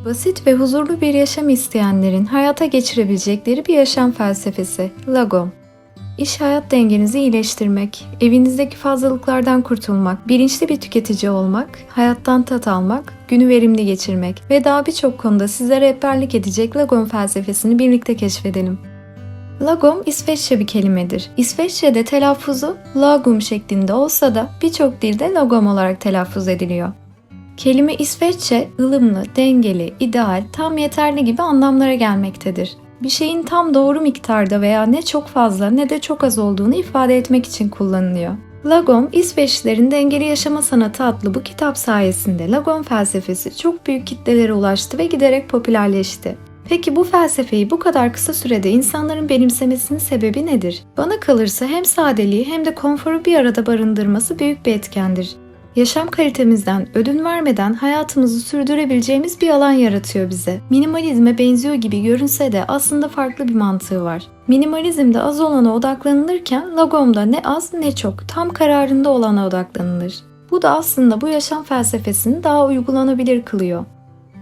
Basit ve huzurlu bir yaşam isteyenlerin hayata geçirebilecekleri bir yaşam felsefesi, Lagom. İş hayat dengenizi iyileştirmek, evinizdeki fazlalıklardan kurtulmak, bilinçli bir tüketici olmak, hayattan tat almak, günü verimli geçirmek ve daha birçok konuda size rehberlik edecek Lagom felsefesini birlikte keşfedelim. Lagom İsveççe bir kelimedir. İsveççe'de telaffuzu lagom şeklinde olsa da birçok dilde lagom olarak telaffuz ediliyor. Kelime İsveççe, ılımlı, dengeli, ideal, tam yeterli gibi anlamlara gelmektedir. Bir şeyin tam doğru miktarda veya ne çok fazla ne de çok az olduğunu ifade etmek için kullanılıyor. Lagom, İsveçlilerin Dengeli Yaşama Sanatı adlı bu kitap sayesinde Lagom felsefesi çok büyük kitlelere ulaştı ve giderek popülerleşti. Peki bu felsefeyi bu kadar kısa sürede insanların benimsemesinin sebebi nedir? Bana kalırsa hem sadeliği hem de konforu bir arada barındırması büyük bir etkendir. Yaşam kalitemizden ödün vermeden hayatımızı sürdürebileceğimiz bir alan yaratıyor bize. Minimalizme benziyor gibi görünse de aslında farklı bir mantığı var. Minimalizmde az olana odaklanılırken Lagom'da ne az ne çok, tam kararında olana odaklanılır. Bu da aslında bu yaşam felsefesini daha uygulanabilir kılıyor.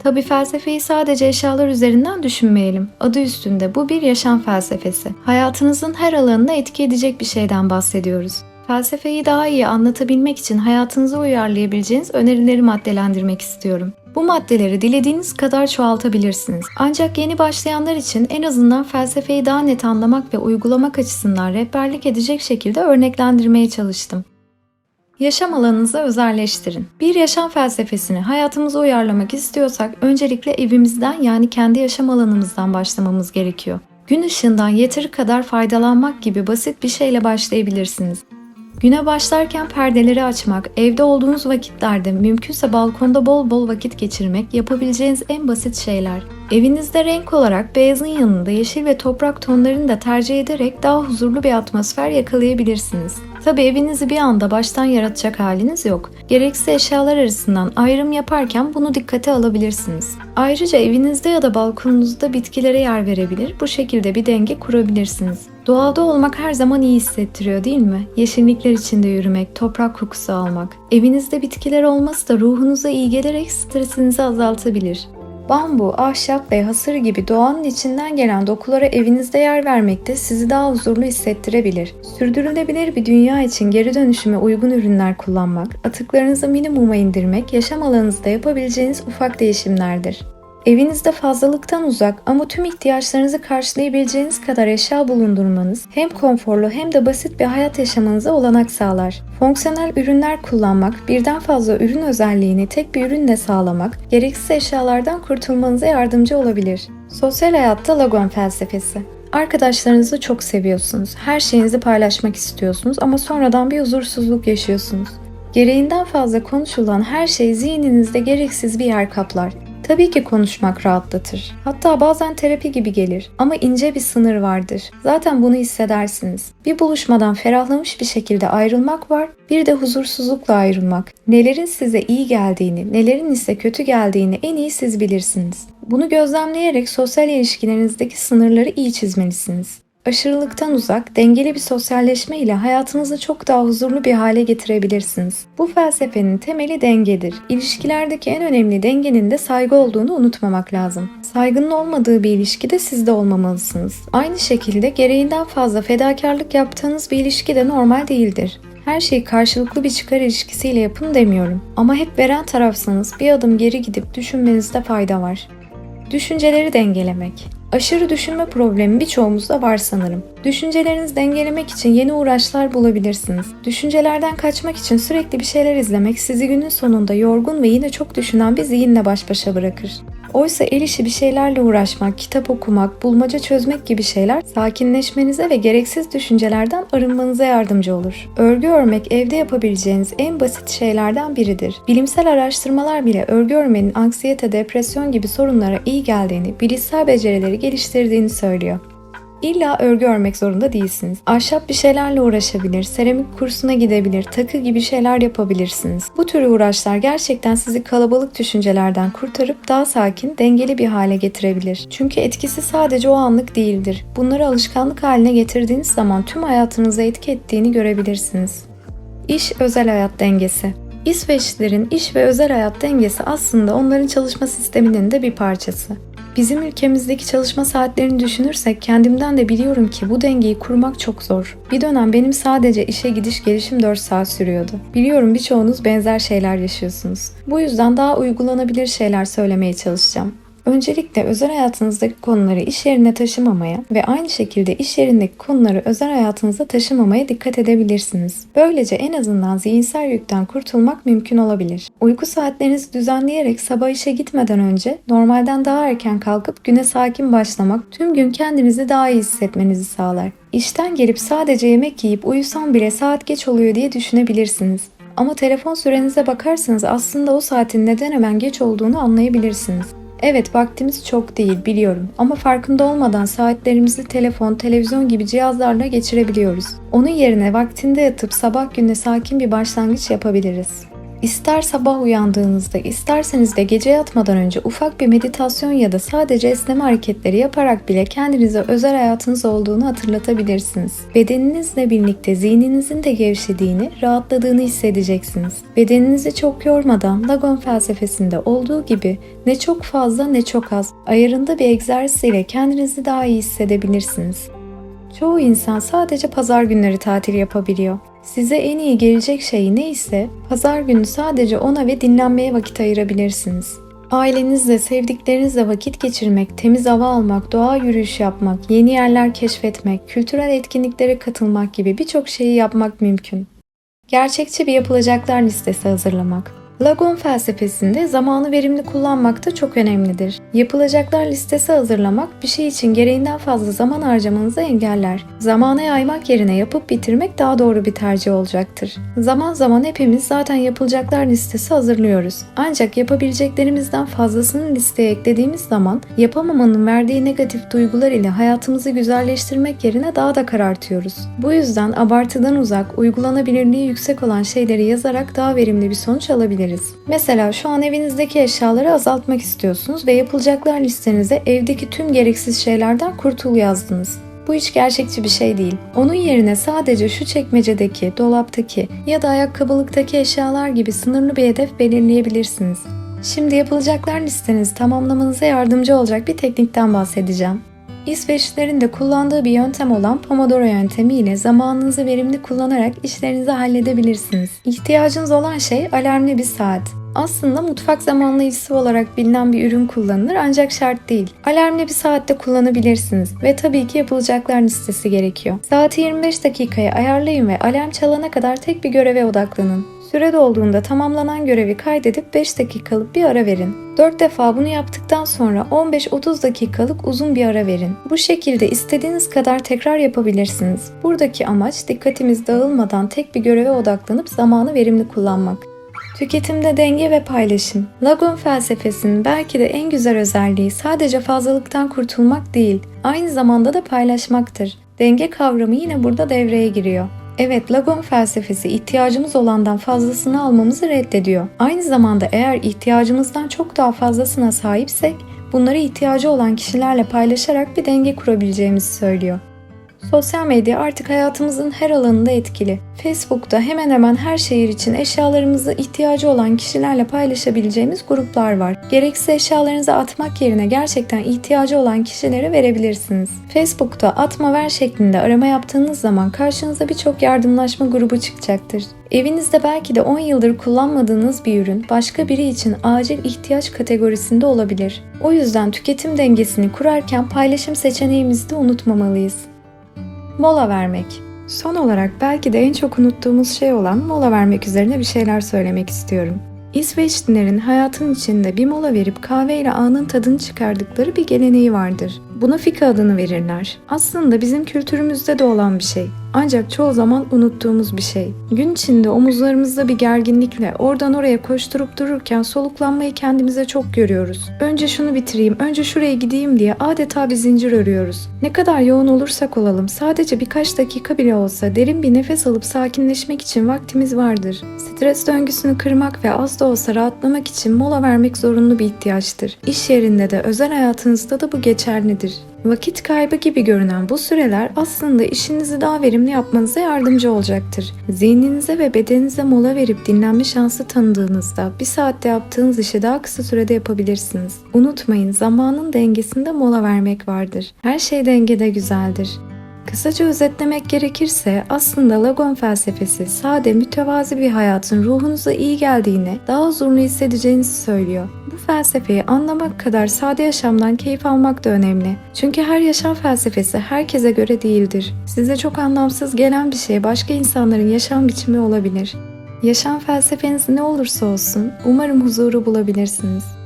Tabii felsefeyi sadece eşyalar üzerinden düşünmeyelim. Adı üstünde bu bir yaşam felsefesi. Hayatınızın her alanına etki edecek bir şeyden bahsediyoruz. Felsefeyi daha iyi anlatabilmek için hayatınıza uyarlayabileceğiniz önerileri maddelendirmek istiyorum. Bu maddeleri dilediğiniz kadar çoğaltabilirsiniz. Ancak yeni başlayanlar için en azından felsefeyi daha net anlamak ve uygulamak açısından rehberlik edecek şekilde örneklendirmeye çalıştım. Yaşam alanınızı özelleştirin. Bir yaşam felsefesini hayatımıza uyarlamak istiyorsak öncelikle evimizden yani kendi yaşam alanımızdan başlamamız gerekiyor. Gün ışığından yeteri kadar faydalanmak gibi basit bir şeyle başlayabilirsiniz. Güne başlarken perdeleri açmak, evde olduğunuz vakitlerde mümkünse balkonda bol bol vakit geçirmek yapabileceğiniz en basit şeyler. Evinizde renk olarak beyazın yanında yeşil ve toprak tonlarını da tercih ederek daha huzurlu bir atmosfer yakalayabilirsiniz. Tabii evinizi bir anda baştan yaratacak haliniz yok. Gereksiz eşyalar arasından ayrım yaparken bunu dikkate alabilirsiniz. Ayrıca evinizde ya da balkonunuzda bitkilere yer verebilir, bu şekilde bir denge kurabilirsiniz. Doğada olmak her zaman iyi hissettiriyor değil mi? Yeşillikler içinde yürümek, toprak kokusu almak. Evinizde bitkiler olması da ruhunuza iyi gelerek stresinizi azaltabilir. Bambu, ahşap ve hasır gibi doğanın içinden gelen dokulara evinizde yer vermek de sizi daha huzurlu hissettirebilir. Sürdürülebilir bir dünya için geri dönüşüme uygun ürünler kullanmak, atıklarınızı minimuma indirmek yaşam alanınızda yapabileceğiniz ufak değişimlerdir. Evinizde fazlalıktan uzak ama tüm ihtiyaçlarınızı karşılayabileceğiniz kadar eşya bulundurmanız hem konforlu hem de basit bir hayat yaşamanıza olanak sağlar. Fonksiyonel ürünler kullanmak, birden fazla ürün özelliğini tek bir ürünle sağlamak, gereksiz eşyalardan kurtulmanıza yardımcı olabilir. Sosyal hayatta Lagom felsefesi. Arkadaşlarınızı çok seviyorsunuz, her şeyinizi paylaşmak istiyorsunuz ama sonradan bir huzursuzluk yaşıyorsunuz. Gereğinden fazla konuşulan her şey zihninizde gereksiz bir yer kaplar. Tabii ki konuşmak rahatlatır. Hatta bazen terapi gibi gelir ama ince bir sınır vardır. Zaten bunu hissedersiniz. Bir buluşmadan ferahlamış bir şekilde ayrılmak var, bir de huzursuzlukla ayrılmak. Nelerin size iyi geldiğini, nelerin ise kötü geldiğini en iyi siz bilirsiniz. Bunu gözlemleyerek sosyal ilişkilerinizdeki sınırları iyi çizmelisiniz. Aşırılıktan uzak, dengeli bir sosyalleşme ile hayatınızı çok daha huzurlu bir hale getirebilirsiniz. Bu felsefenin temeli dengedir. İlişkilerdeki en önemli dengenin de saygı olduğunu unutmamak lazım. Saygının olmadığı bir ilişkide siz de olmamalısınız. Aynı şekilde gereğinden fazla fedakarlık yaptığınız bir ilişki de normal değildir. Her şeyi karşılıklı bir çıkar ilişkisiyle yapın demiyorum. Ama hep veren tarafsanız bir adım geri gidip düşünmenizde fayda var. Düşünceleri dengelemek. Aşırı düşünme problemi birçoğumuzda var sanırım. Düşüncelerinizi dengelemek için yeni uğraşlar bulabilirsiniz. Düşüncelerden kaçmak için sürekli bir şeyler izlemek sizi günün sonunda yorgun ve yine çok düşünen bir zihinle baş başa bırakır. Oysa el işi bir şeylerle uğraşmak, kitap okumak, bulmaca çözmek gibi şeyler sakinleşmenize ve gereksiz düşüncelerden arınmanıza yardımcı olur. Örgü örmek evde yapabileceğiniz en basit şeylerden biridir. Bilimsel araştırmalar bile örgü örmenin anksiyete, depresyon gibi sorunlara iyi geldiğini, bilişsel becerileri geliştirdiğini söylüyor. İlla örgü örmek zorunda değilsiniz. Ahşap bir şeylerle uğraşabilir, seramik kursuna gidebilir, takı gibi şeyler yapabilirsiniz. Bu tür uğraşlar gerçekten sizi kalabalık düşüncelerden kurtarıp daha sakin, dengeli bir hale getirebilir. Çünkü etkisi sadece o anlık değildir. Bunları alışkanlık haline getirdiğiniz zaman tüm hayatınıza etki ettiğini görebilirsiniz. İş özel hayat dengesi. İsveçlilerin iş ve özel hayat dengesi aslında onların çalışma sisteminin de bir parçası. Bizim ülkemizdeki çalışma saatlerini düşünürsek kendimden de biliyorum ki bu dengeyi kurmak çok zor. Bir dönem benim sadece işe gidiş gelişim 4 saat sürüyordu. Biliyorum birçoğunuz benzer şeyler yaşıyorsunuz. Bu yüzden daha uygulanabilir şeyler söylemeye çalışacağım. Öncelikle özel hayatınızdaki konuları iş yerine taşımamaya ve aynı şekilde iş yerindeki konuları özel hayatınıza taşımamaya dikkat edebilirsiniz. Böylece en azından zihinsel yükten kurtulmak mümkün olabilir. Uyku saatlerinizi düzenleyerek sabah işe gitmeden önce normalden daha erken kalkıp güne sakin başlamak tüm gün kendinizi daha iyi hissetmenizi sağlar. İşten gelip sadece yemek yiyip uyusam bile saat geç oluyor diye düşünebilirsiniz. Ama telefon sürenize bakarsanız aslında o saatin neden hemen geç olduğunu anlayabilirsiniz. Evet, vaktimiz çok değil biliyorum ama farkında olmadan saatlerimizi telefon, televizyon gibi cihazlarla geçirebiliyoruz. Onun yerine vaktinde yatıp sabah gününe sakin bir başlangıç yapabiliriz. İster sabah uyandığınızda, isterseniz de gece yatmadan önce ufak bir meditasyon ya da sadece esneme hareketleri yaparak bile kendinize özel hayatınız olduğunu hatırlatabilirsiniz. Bedeninizle birlikte zihninizin de gevşediğini, rahatladığını hissedeceksiniz. Bedeninizi çok yormadan Lagon felsefesinde olduğu gibi ne çok fazla ne çok az ayarında bir egzersiz ile kendinizi daha iyi hissedebilirsiniz. Çoğu insan sadece pazar günleri tatil yapabiliyor. Size en iyi gelecek şey neyse, pazar günü sadece ona ve dinlenmeye vakit ayırabilirsiniz. Ailenizle, sevdiklerinizle vakit geçirmek, temiz hava almak, doğa yürüyüşü yapmak, yeni yerler keşfetmek, kültürel etkinliklere katılmak gibi birçok şeyi yapmak mümkün. Gerçekçi bir yapılacaklar listesi hazırlamak. Lagon felsefesinde zamanı verimli kullanmak da çok önemlidir. Yapılacaklar listesi hazırlamak bir şey için gereğinden fazla zaman harcamanızı engeller. Zamana yaymak yerine yapıp bitirmek daha doğru bir tercih olacaktır. Zaman zaman hepimiz zaten yapılacaklar listesi hazırlıyoruz. Ancak yapabileceklerimizden fazlasını listeye eklediğimiz zaman yapamamanın verdiği negatif duygular ile hayatımızı güzelleştirmek yerine daha da karartıyoruz. Bu yüzden abartıdan uzak, uygulanabilirliği yüksek olan şeyleri yazarak daha verimli bir sonuç alabiliriz. Mesela şu an evinizdeki eşyaları azaltmak istiyorsunuz ve yapılacaklar listenize evdeki tüm gereksiz şeylerden kurtul yazdınız. Bu hiç gerçekçi bir şey değil. Onun yerine sadece şu çekmecedeki, dolaptaki ya da ayakkabılıktaki eşyalar gibi sınırlı bir hedef belirleyebilirsiniz. Şimdi yapılacaklar listenizi tamamlamanıza yardımcı olacak bir teknikten bahsedeceğim. İsveçlilerin de kullandığı bir yöntem olan Pomodoro yöntemi ile zamanınızı verimli kullanarak işlerinizi halledebilirsiniz. İhtiyacınız olan şey alarmlı bir saat. Aslında mutfak zamanlayıcısı olarak bilinen bir ürün kullanılır ancak şart değil. Alarmlı bir saatte kullanabilirsiniz ve tabii ki yapılacaklar listesi gerekiyor. Saati 25 dakikaya ayarlayın ve alarm çalana kadar tek bir göreve odaklanın. Süre dolduğunda tamamlanan görevi kaydedip 5 dakikalık bir ara verin. 4 defa bunu yaptıktan sonra 15-30 dakikalık uzun bir ara verin. Bu şekilde istediğiniz kadar tekrar yapabilirsiniz. Buradaki amaç dikkatimiz dağılmadan tek bir göreve odaklanıp zamanı verimli kullanmak. Tüketimde denge ve paylaşım. Lagon felsefesinin belki de en güzel özelliği sadece fazlalıktan kurtulmak değil, aynı zamanda da paylaşmaktır. Denge kavramı yine burada devreye giriyor. Evet, Lagon felsefesi ihtiyacımız olandan fazlasını almamızı reddediyor. Aynı zamanda eğer ihtiyacımızdan çok daha fazlasına sahipsek, bunları ihtiyacı olan kişilerle paylaşarak bir denge kurabileceğimizi söylüyor. Sosyal medya artık hayatımızın her alanında etkili. Facebook'ta hemen hemen her şehir için eşyalarımızı ihtiyacı olan kişilerle paylaşabileceğimiz gruplar var. Gereksiz eşyalarınızı atmak yerine gerçekten ihtiyacı olan kişilere verebilirsiniz. Facebook'ta atma ver şeklinde arama yaptığınız zaman karşınıza birçok yardımlaşma grubu çıkacaktır. Evinizde belki de 10 yıldır kullanmadığınız bir ürün başka biri için acil ihtiyaç kategorisinde olabilir. O yüzden tüketim dengesini kurarken paylaşım seçeneğimizi de unutmamalıyız. Mola vermek. Son olarak belki de en çok unuttuğumuz şey olan mola vermek üzerine bir şeyler söylemek istiyorum. İsveçlilerin hayatın içinde bir mola verip kahveyle anın tadını çıkardıkları bir geleneği vardır. Buna fika adını verirler. Aslında bizim kültürümüzde de olan bir şey. Ancak çoğu zaman unuttuğumuz bir şey. Gün içinde omuzlarımızda bir gerginlikle oradan oraya koşturup dururken soluklanmayı kendimize çok görüyoruz. Önce şunu bitireyim, önce şuraya gideyim diye adeta bir zincir örüyoruz. Ne kadar yoğun olursak olalım sadece birkaç dakika bile olsa derin bir nefes alıp sakinleşmek için vaktimiz vardır. Stres döngüsünü kırmak ve az da olsa rahatlamak için mola vermek zorunlu bir ihtiyaçtır. İş yerinde de özel hayatınızda da bu geçerlidir. Vakit kaybı gibi görünen bu süreler aslında işinizi daha verimli yapmanıza yardımcı olacaktır. Zihninize ve bedeninize mola verip dinlenme şansı tanıdığınızda bir saatte yaptığınız işi daha kısa sürede yapabilirsiniz. Unutmayın, zamanın dengesinde mola vermek vardır. Her şey dengede güzeldir. Kısaca özetlemek gerekirse aslında Lagon felsefesi sade, mütevazi bir hayatın ruhunuza iyi geldiğini, daha huzurlu hissedeceğinizi söylüyor. Bu felsefeyi anlamak kadar sade yaşamdan keyif almak da önemli. Çünkü her yaşam felsefesi herkese göre değildir. Size çok anlamsız gelen bir şey başka insanların yaşam biçimi olabilir. Yaşam felsefeniz ne olursa olsun umarım huzuru bulabilirsiniz.